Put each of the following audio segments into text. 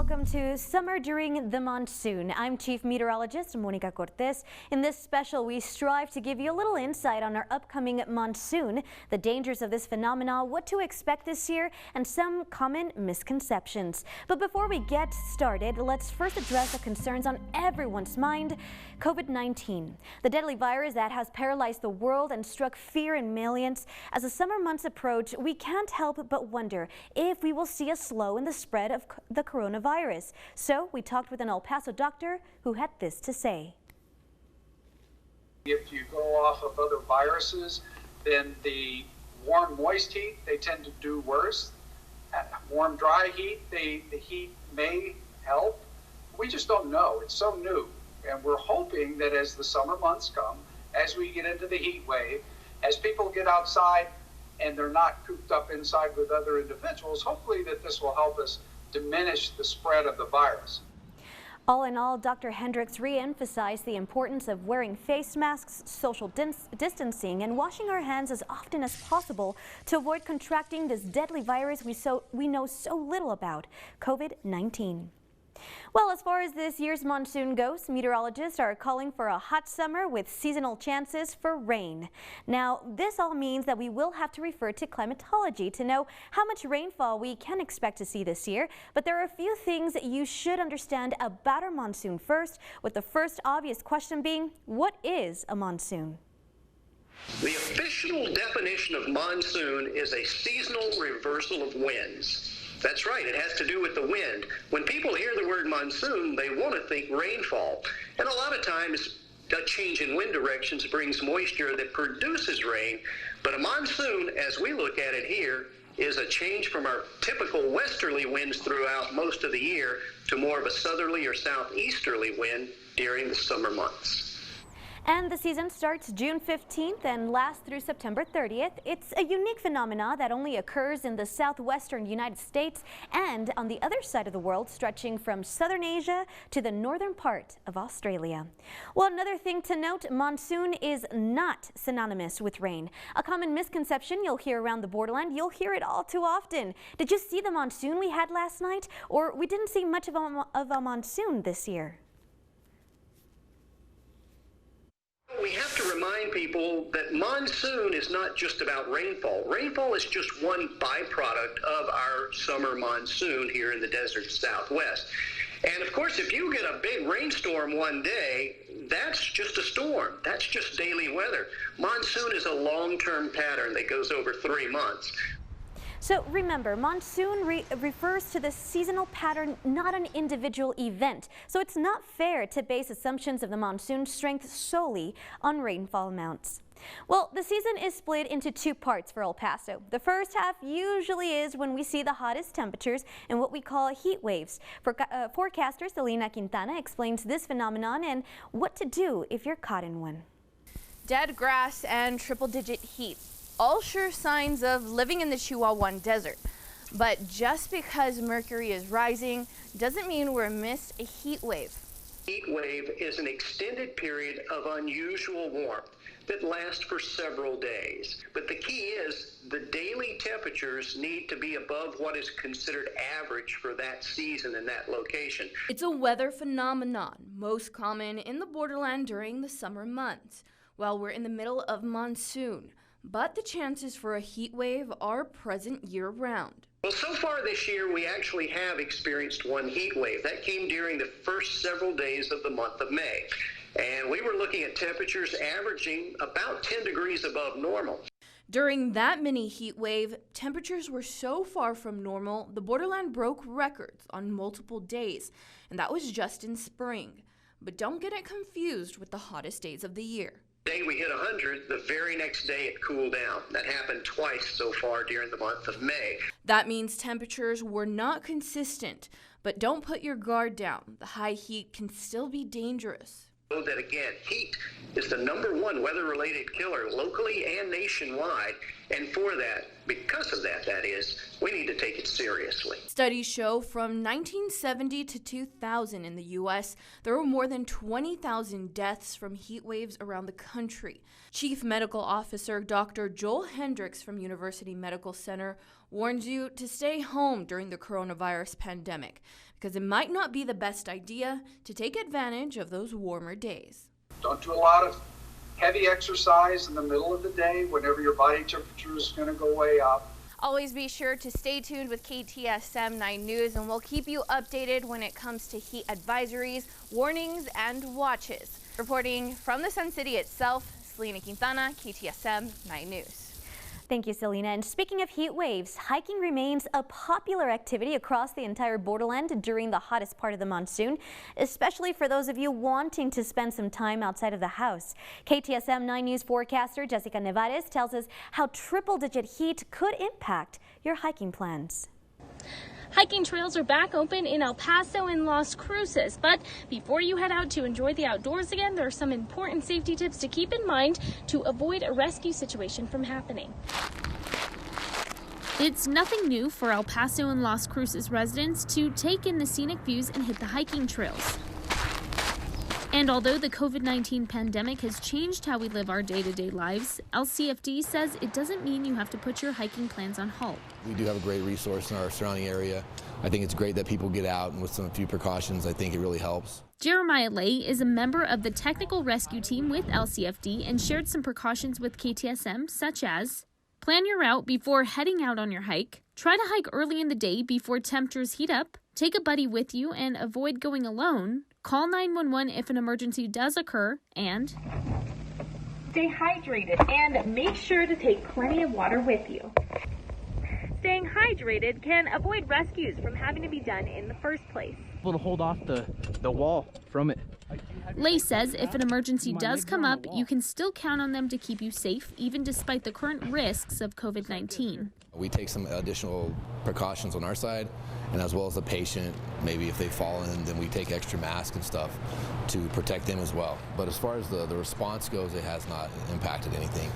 welcome to Summer During the Monsoon. I'm Chief Meteorologist Monica Cortez. In this special, we strive to give you a little insight on our upcoming monsoon, the dangers of this phenomenon, what to expect this year, and some common misconceptions. But before we get started, let's first address the concerns on everyone's mind, COVID-19. The deadly virus that has paralyzed the world and struck fear in millions. As the summer months approach, we can't help but wonder if we will see a slow in the spread of the coronavirus. So we talked with an El Paso doctor who had this to say. If you go off of other viruses, then the warm, moist heat, they tend to do worse. Warm, dry heat, the heat may help. We just don't know. It's so new. And we're hoping that as the summer months come, as we get into the heat wave, as people get outside and they're not cooped up inside with other individuals, hopefully that this will help us diminish the spread of the virus. All in all, Dr. Hendricks re-emphasized the importance of wearing face masks, social distancing, and washing our hands as often as possible to avoid contracting this deadly virus we know so little about, COVID-19. Well, as far as this year's monsoon goes, meteorologists are calling for a hot summer with seasonal chances for rain. Now, this all means that we will have to refer to climatology to know how much rainfall we can expect to see this year. But there are a few things that you should understand about our monsoon first, with the first obvious question being, what is a monsoon? The official definition of monsoon is a seasonal reversal of winds. That's right, it has to do with the wind. When people hear the word monsoon, they want to think rainfall. And a lot of times, a change in wind directions brings moisture that produces rain. But a monsoon, as we look at it here, is a change from our typical westerly winds throughout most of the year to more of a southerly or southeasterly wind during the summer months. And the season starts June 15th and lasts through September 30th. It's a unique phenomenon that only occurs in the southwestern United States and on the other side of the world, stretching from southern Asia to the northern part of Australia. Well, another thing to note, monsoon is not synonymous with rain. A common misconception you'll hear around the borderland. You'll hear it all too often. Did you see the monsoon we had last night? Or we didn't see much of a monsoon this year? We have to remind people that monsoon is not just about rainfall. Rainfall is just one byproduct of our summer monsoon here in the desert Southwest. And of course, if you get a big rainstorm one day, that's just a storm. That's just daily weather. Monsoon is a long-term pattern that goes over 3 months. So remember, monsoon refers to the seasonal pattern, not an individual event. So it's not fair to base assumptions of the monsoon strength solely on rainfall amounts. Well, the season is split into two parts for El Paso. The first half usually is when we see the hottest temperatures and what we call heat waves. Forecaster Selena Quintana explains this phenomenon and what to do if you're caught in one. Dead grass and triple-digit heat. All sure signs of living in the Chihuahuan desert. But just because mercury is rising doesn't mean we're amidst a heat wave. Heat wave is an extended period of unusual warmth that lasts for several days. But the key is the daily temperatures need to be above what is considered average for that season and that location. It's a weather phenomenon, most common in the borderland during the summer months, while we're in the middle of monsoon. But the chances for a heat wave are present year-round. Well, so far this year, we actually have experienced one heat wave. That came during the first several days of the month of May. And we were looking at temperatures averaging about 10 degrees above normal. During that mini heat wave, temperatures were so far from normal, the borderland broke records on multiple days. And that was just in spring. But don't get it confused with the hottest days of the year. The day we hit 100, the very next day it cooled down. That happened twice so far during the month of May. That means temperatures were not consistent, but don't put your guard down. The high heat can still be dangerous. Know that again, heat is the #1 weather-related killer locally and nationwide, and for that, because of that, that is, we need to take it seriously. Studies show from 1970 to 2000 in the U.S., there were more than 20,000 deaths from heat waves around the country. Chief Medical Officer Dr. Joel Hendricks from University Medical Center warns you to stay home during the coronavirus pandemic because it might not be the best idea to take advantage of those warmer days. Don't do a lot of heavy exercise in the middle of the day whenever your body temperature is going to go way up. Always be sure to stay tuned with KTSM 9 News, and we'll keep you updated when it comes to heat advisories, warnings, and watches. Reporting from the Sun City itself, Selena Quintana, KTSM 9 News. Thank you, Selena. And speaking of heat waves, hiking remains a popular activity across the entire borderland during the hottest part of the monsoon, especially for those of you wanting to spend some time outside of the house. KTSM 9 News forecaster Jessica Nevares tells us how triple-digit heat could impact your hiking plans. Hiking trails are back open in El Paso and Las Cruces, but before you head out to enjoy the outdoors again, there are some important safety tips to keep in mind to avoid a rescue situation from happening. It's nothing new for El Paso and Las Cruces residents to take in the scenic views and hit the hiking trails. And although the COVID-19 pandemic has changed how we live our day-to-day lives, LCFD says it doesn't mean you have to put your hiking plans on halt. We do have a great resource in our surrounding area. I think it's great that people get out, and with some few precautions, I think it really helps. Jeremiah Lay is a member of the technical rescue team with LCFD and shared some precautions with KTSM, such as plan your route before heading out on your hike, try to hike early in the day before temperatures heat up, take a buddy with you and avoid going alone, call 911 if an emergency does occur, and stay hydrated and make sure to take plenty of water with you. Staying hydrated can avoid rescues from having to be done in the first place. Able to hold off the wall from it. Lay says if an emergency does come up, you can still count on them to keep you safe, even despite the current risks of COVID-19. We take some additional precautions on our side, and as well as the patient, maybe if they fall in, then we take extra masks and stuff to protect them as well. But as far as the response goes, it has not impacted anything.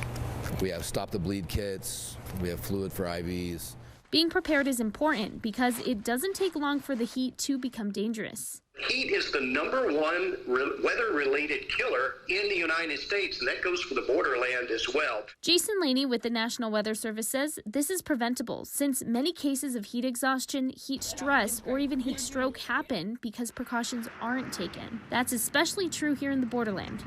We have stop the bleed kits, we have fluid for IVs. Being prepared is important because it doesn't take long for the heat to become dangerous. Heat is the #1 weather-related killer in the United States, and that goes for the borderland as well. Jason Laney with the National Weather Service says this is preventable since many cases of heat exhaustion, heat stress, or even heat stroke happen because precautions aren't taken. That's especially true here in the borderland.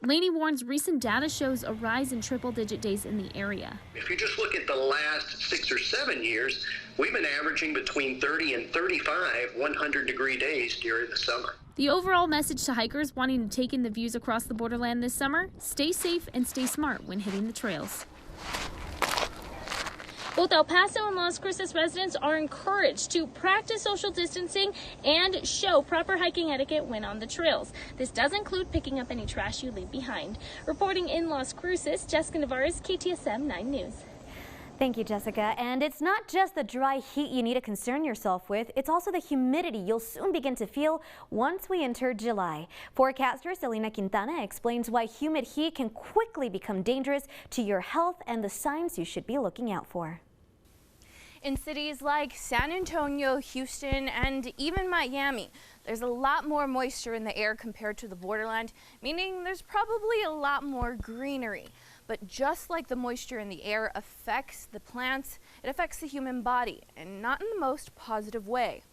Laney warns recent data shows a rise in triple-digit days in the area. If you just look at the last 6 or 7 years, we've been averaging between 30 and 35 100-degree days during the summer. The overall message to hikers wanting to take in the views across the borderland this summer: stay safe and stay smart when hitting the trails. Both El Paso and Las Cruces residents are encouraged to practice social distancing and show proper hiking etiquette when on the trails. This does include picking up any trash you leave behind. Reporting in Las Cruces, Jessica Navarez, KTSM 9 News. Thank you, Jessica. And it's not just the dry heat you need to concern yourself with, it's also the humidity you'll soon begin to feel once we enter July. Forecaster Selena Quintana explains why humid heat can quickly become dangerous to your health and the signs you should be looking out for. In cities like San Antonio, Houston, and even Miami, there's a lot more moisture in the air compared to the borderland, meaning there's probably a lot more greenery. But just like the moisture in the air affects the plants, it affects the human body, and not in the most positive way.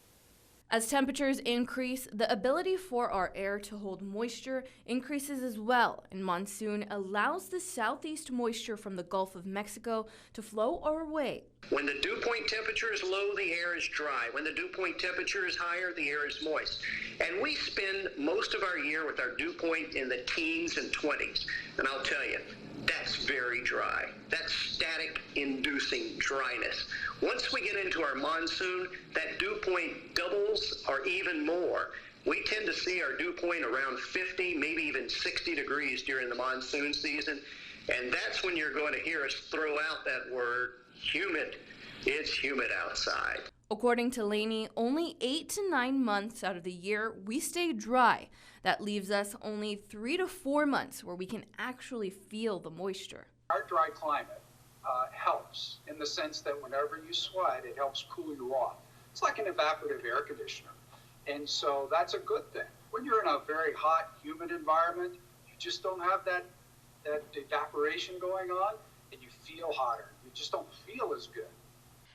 As temperatures increase, the ability for our air to hold moisture increases as well, and monsoon allows the southeast moisture from the Gulf of Mexico to flow our way. When the dew point temperature is low, the air is dry. When the dew point temperature is higher, the air is moist. And we spend most of our year with our dew point in the teens and 20s. And I'll tell you, that's very dry. That's static inducing dryness. Once we get into our monsoon, that dew point doubles or even more. We tend to see our dew point around 50, maybe even 60 degrees during the monsoon season. And that's when you're going to hear us throw out that word, humid. It's humid outside. According to Laney, only 8 to 9 months out of the year we stay dry. That leaves us only 3 to 4 months where we can actually feel the moisture. Our dry climate helps in the sense that whenever you sweat, it helps cool you off. It's like an evaporative air conditioner. And so that's a good thing. When you're in a very hot, humid environment, you just don't have that evaporation going on, and you feel hotter. You just don't feel as good.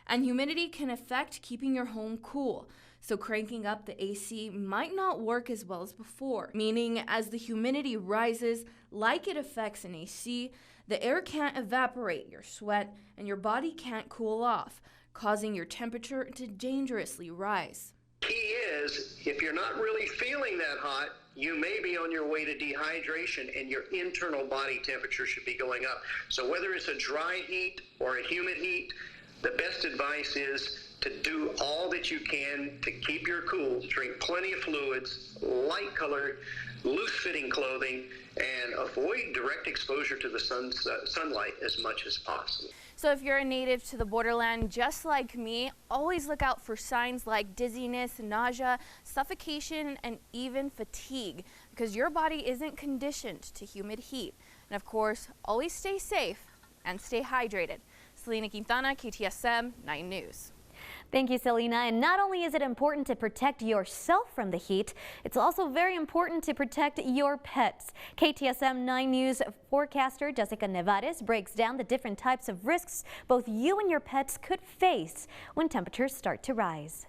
And humidity can affect keeping your home cool. So cranking up the AC might not work as well as before, meaning as the humidity rises, like it affects an AC, the air can't evaporate your sweat and your body can't cool off, causing your temperature to dangerously rise. Key is, if you're not really feeling that hot, you may be on your way to dehydration and your internal body temperature should be going up. So whether it's a dry heat or a humid heat, the best advice is to do all that you can to keep your cool. Drink plenty of fluids, light-colored, loose-fitting clothing, and avoid direct exposure to the sunlight as much as possible. So if you're a native to the borderland just like me, always look out for signs like dizziness, nausea, suffocation, and even fatigue, because your body isn't conditioned to humid heat. And of course, always stay safe and stay hydrated. Selena Quintana, KTSM 9 News. Thank you, Selena. And not only is it important to protect yourself from the heat, it's also very important to protect your pets. KTSM 9 News forecaster Jessica Nevares breaks down the different types of risks both you and your pets could face when temperatures start to rise.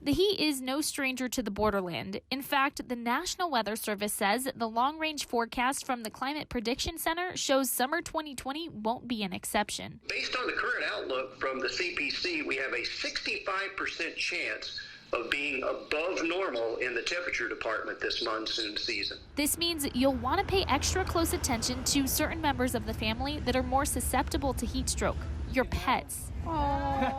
The heat is no stranger to the borderland. In fact, the National Weather Service says the long-range forecast from the Climate Prediction Center shows summer 2020 won't be an exception. Based on the current outlook from the CPC, we have a 65% chance of being above normal in the temperature department this monsoon season. This means you'll want to pay extra close attention to certain members of the family that are more susceptible to heat stroke, your pets.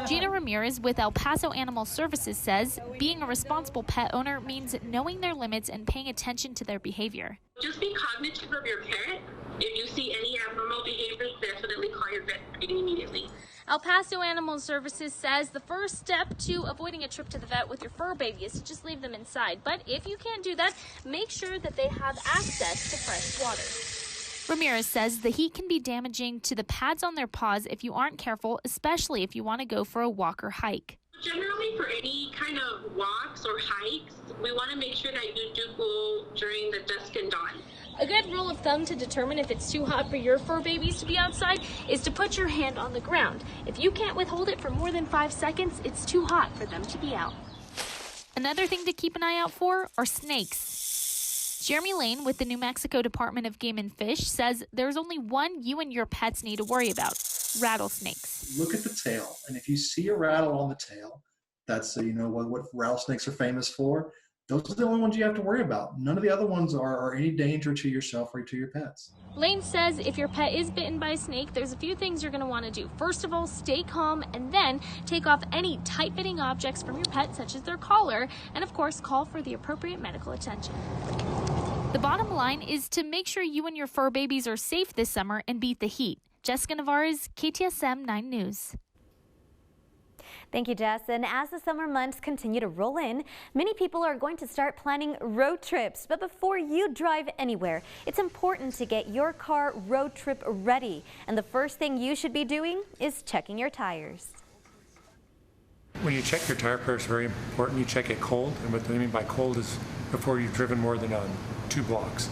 Gina Ramirez with El Paso Animal Services says being a responsible pet owner means knowing their limits and paying attention to their behavior. Just be cognizant of your pet. If you see any abnormal behaviors, definitely call your vet immediately. El Paso Animal Services says the first step to avoiding a trip to the vet with your fur baby is to just leave them inside. But if you can't do that, make sure that they have access to fresh water. Ramirez says the heat can be damaging to the pads on their paws if you aren't careful, especially if you want to go for a walk or hike. Generally, for any kind of walks or hikes, we want to make sure that you do go during the dusk and dawn. A good rule of thumb to determine if it's too hot for your fur babies to be outside is to put your hand on the ground. If you can't withhold it for more than 5 seconds, it's too hot for them to be out. Another thing to keep an eye out for are snakes. Jeremy Lane with the New Mexico Department of Game and Fish says there's only one you and your pets need to worry about: rattlesnakes. Look at the tail, and if you see a rattle on the tail, that's what rattlesnakes are famous for. Those are the only ones you have to worry about. None of the other ones are any danger to yourself or to your pets. Lane says if your pet is bitten by a snake, there's a few things you're going to want to do. First of all, stay calm and then take off any tight-fitting objects from your pet, such as their collar, and of course, call for the appropriate medical attention. The bottom line is to make sure you and your fur babies are safe this summer and beat the heat. Jessica Navarez, KTSM 9 News. Thank you, Jess. And as the summer months continue to roll in, many people are going to start planning road trips. But before you drive anywhere, it's important to get your car road trip ready. And the first thing you should be doing is checking your tires. When you check your tire pressure, it's very important. You check it cold. And what I mean by cold is before you've driven more than 2 blocks.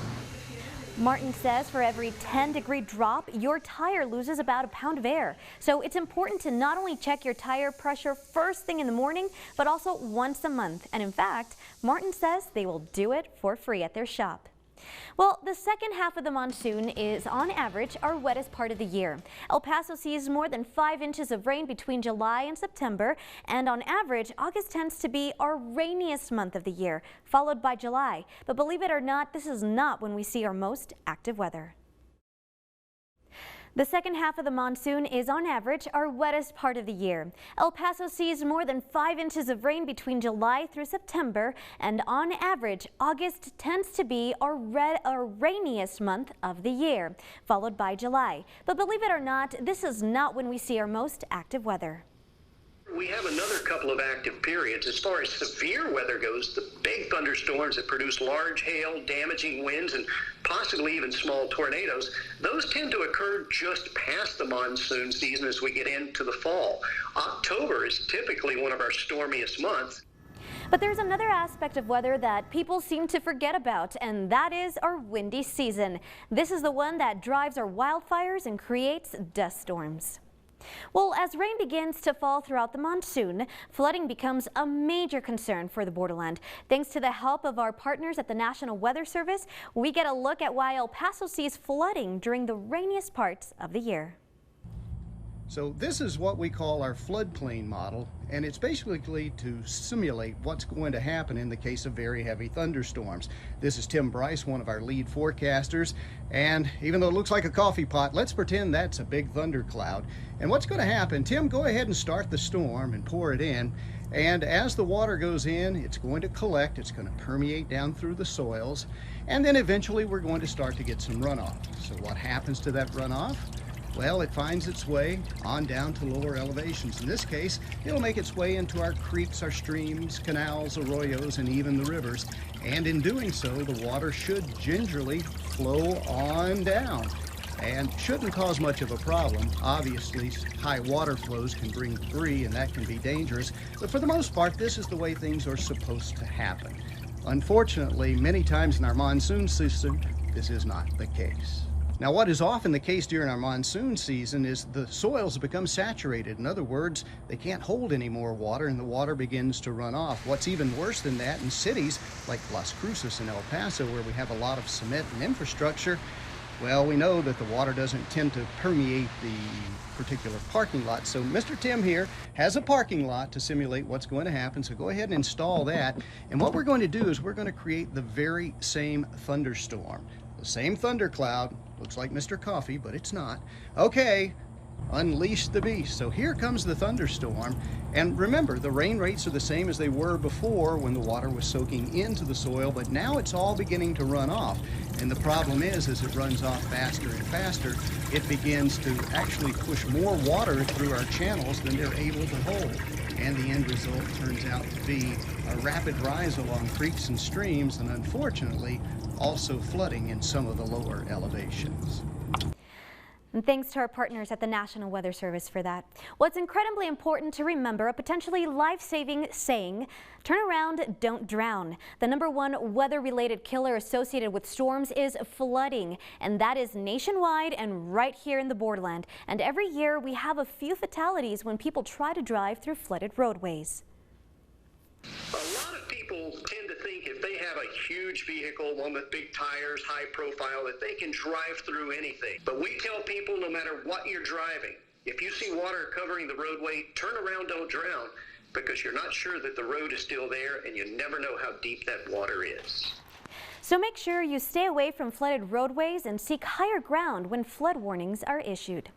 Martin says for every 10-degree drop, your tire loses about a pound of air. So it's important to not only check your tire pressure first thing in the morning, but also once a month. And in fact, Martin says they will do it for free at their shop. Well, the second half of the monsoon is, on average, our wettest part of the year. El Paso sees more than 5 inches of rain between July and September, and on average, August tends to be our rainiest month of the year, followed by July. But believe it or not, this is not when we see our most active weather. The second half of the monsoon is, on average, our wettest part of the year. El Paso sees more than 5 inches of rain between July through September, and on average, August tends to be our rainiest month of the year, followed by July. But believe it or not, this is not when we see our most active weather. We have another couple of active periods. As far as severe weather goes, the big thunderstorms that produce large hail, damaging winds, and possibly even small tornadoes, those tend to occur just past the monsoon season as we get into the fall. October is typically one of our stormiest months. But there's another aspect of weather that people seem to forget about, and that is our windy season. This is the one that drives our wildfires and creates dust storms. Well, as rain begins to fall throughout the monsoon, flooding becomes a major concern for the borderland. Thanks to the help of our partners at the National Weather Service, we get a look at why El Paso sees flooding during the rainiest parts of the year. So this is what we call our floodplain model, and it's basically to simulate what's going to happen in the case of very heavy thunderstorms. This is Tim Bryce, one of our lead forecasters, and even though it looks like a coffee pot, let's pretend that's a big thundercloud. And what's going to happen, Tim, go ahead and start the storm and pour it in, and as the water goes in, it's going to collect, it's going to permeate down through the soils, and then eventually we're going to start to get some runoff. So what happens to that runoff? Well, it finds its way on down to lower elevations. In this case, it'll make its way into our creeks, our streams, canals, arroyos, and even the rivers. And in doing so, the water should gingerly flow on down and shouldn't cause much of a problem. Obviously, high water flows can bring debris, and that can be dangerous. But for the most part, this is the way things are supposed to happen. Unfortunately, many times in our monsoon season, this is not the case. Now, what is often the case during our monsoon season is the soils become saturated. In other words, they can't hold any more water and the water begins to run off. What's even worse than that, in cities like Las Cruces and El Paso, where we have a lot of cement and infrastructure, well, we know that the water doesn't tend to permeate the particular parking lot. So Mr. Tim here has a parking lot to simulate what's going to happen. So go ahead and install that. And what we're going to do is we're going to create the very same thunderstorm. The same thundercloud. Looks like Mr. Coffee, but it's not. Okay, unleash the beast. So here comes the thunderstorm. And remember, the rain rates are the same as they were before when the water was soaking into the soil, but now it's all beginning to run off. And the problem is, as it runs off faster and faster, it begins to actually push more water through our channels than they're able to hold. And the end result turns out to be a rapid rise along creeks and streams, and unfortunately, also flooding in some of the lower elevations. And thanks to our partners at the National Weather Service for that. What's incredibly important to remember, a potentially life-saving saying, turn around, don't drown. The #1 weather-related killer associated with storms is flooding, and that is nationwide and right here in the borderland. And every year we have a few fatalities when people try to drive through flooded roadways. A lot of people tend to think if they have a huge vehicle, one with big tires, high profile, that they can drive through anything. But we tell people no matter what you're driving, if you see water covering the roadway, turn around, don't drown, because you're not sure that the road is still there and you never know how deep that water is. So make sure you stay away from flooded roadways and seek higher ground when flood warnings are issued.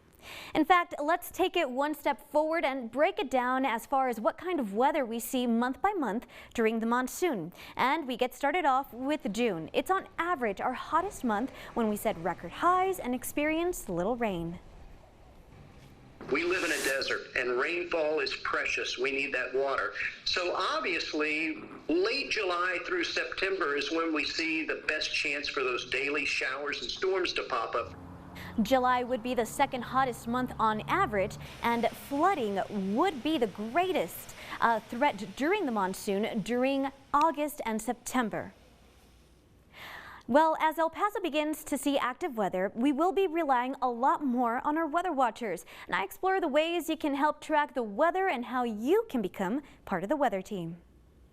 In fact, let's take it one step forward and break it down as far as what kind of weather we see month by month during the monsoon. And we get started off with June. It's on average our hottest month when we set record highs and experience little rain. We live in a desert and rainfall is precious. We need that water. So obviously, late July through September is when we see the best chance for those daily showers and storms to pop up. July would be the second hottest month on average, and flooding would be the greatest threat during the monsoon during August and September. Well, as El Paso begins to see active weather, we will be relying a lot more on our weather watchers. And I explore the ways you can help track the weather and how you can become part of the weather team.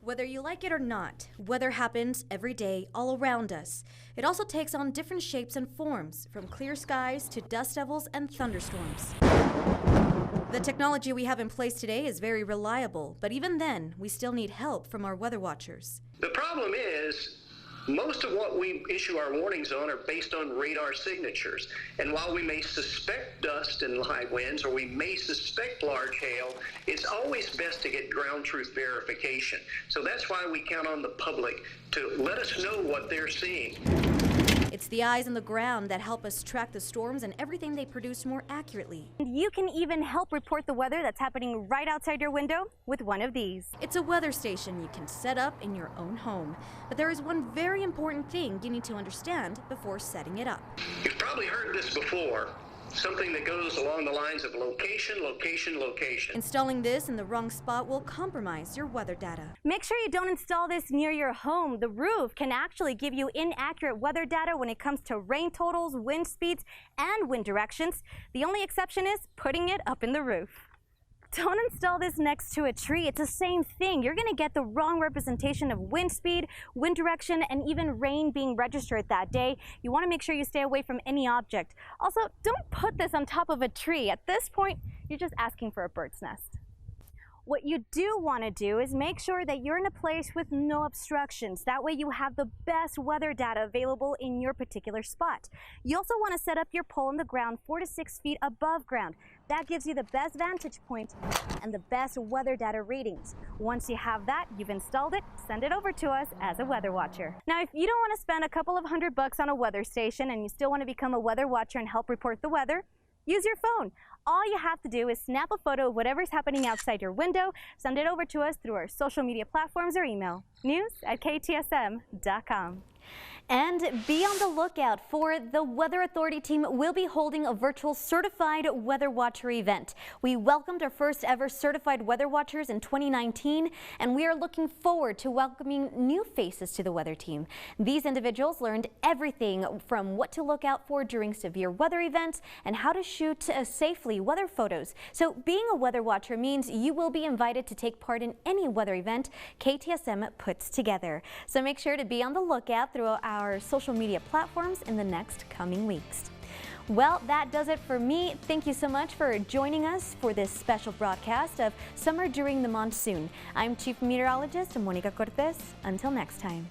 Whether you like it or not, weather happens every day all around us. It also takes on different shapes and forms, from clear skies to dust devils and thunderstorms. The technology we have in place today is very reliable, but even then, we still need help from our weather watchers. The problem is, most of what we issue our warnings on are based on radar signatures. And while we may suspect dust and high winds, or we may suspect large hail, it's always best to get ground truth verification. So that's why we count on the public to let us know what they're seeing. It's the eyes on the ground that help us track the storms and everything they produce more accurately. And you can even help report the weather that's happening right outside your window with one of these. It's a weather station you can set up in your own home. But there is one very important thing you need to understand before setting it up. You've probably heard this before. something that goes along the lines of location, location, location. Installing this in the wrong spot will compromise your weather data. Make sure you don't install this near your home. The roof can actually give you inaccurate weather data when it comes to rain totals, wind speeds, and wind directions. The only exception is putting it up in the roof. Don't install this next to a tree. It's the same thing. You're going to get the wrong representation of wind speed, wind direction, and even rain being registered that day. You want to make sure you stay away from any object. Also, don't put this on top of a tree. At this point, you're just asking for a bird's nest. What you do want to do is make sure that you're in a place with no obstructions. That way you have the best weather data available in your particular spot. You also want to set up your pole on the ground 4 to 6 feet above ground. That gives you the best vantage point and the best weather data readings. Once you have that, you've installed it, send it over to us as a weather watcher. Now, if you don't want to spend a couple of $100 on a weather station and you still want to become a weather watcher and help report the weather, use your phone. All you have to do is snap a photo of whatever's happening outside your window, send it over to us through our social media platforms or email, news@ktsm.com. And be on the lookout for the Weather Authority team will be holding a virtual certified weather watcher event. We welcomed our first ever certified weather watchers in 2019, and we are looking forward to welcoming new faces to the weather team. These individuals learned everything from what to look out for during severe weather events and how to shoot safely weather photos. So being a weather watcher means you will be invited to take part in any weather event KTSM puts together. So make sure to be on the lookout through our social media platforms in the next coming weeks. Well, that does it for me. Thank you so much for joining us for this special broadcast of Summer During the Monsoon. I'm Chief Meteorologist Monica Cortez. Until next time.